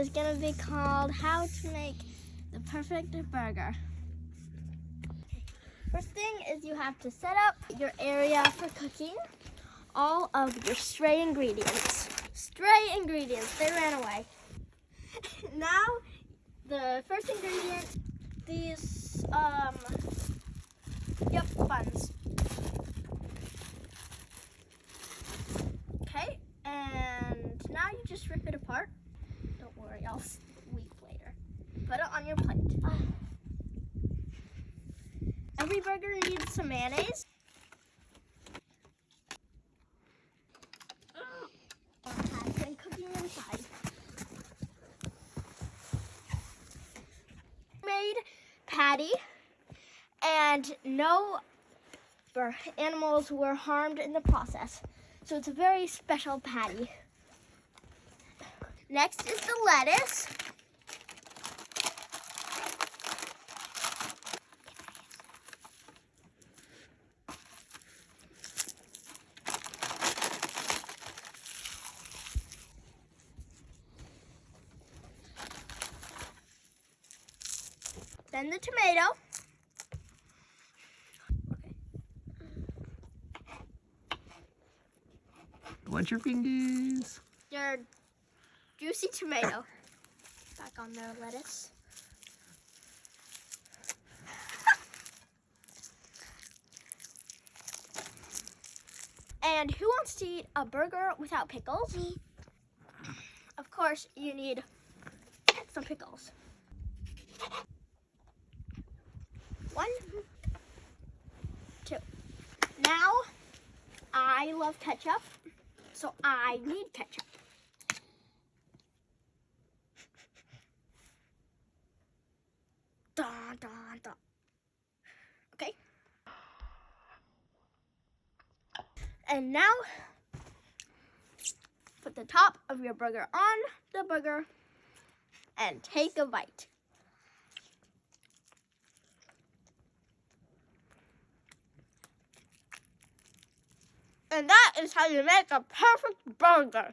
is going to be called How to Make the Perfect Burger. First thing is you have to set up your area for cooking all of your stray ingredients. Stray ingredients, they ran away. Now, the first ingredient, these, buns. Okay, and now you just rip it apart. Don't worry, I'll weep later. Put it on your plate. Every burger needs some mayonnaise. Has been cooking inside. Made patty, and no animals were harmed in the process. So it's a very special patty. Next is the lettuce. Then the tomato. Watch your fingers. Your juicy tomato. Back on the lettuce. And who wants to eat a burger without pickles? Me. Of course, you need some pickles. 1, 2. Now, I love ketchup, so I need ketchup. Dun, dun, dun. Okay. And now, put the top of your burger on the burger and take a bite. And that is how you make a perfect burger.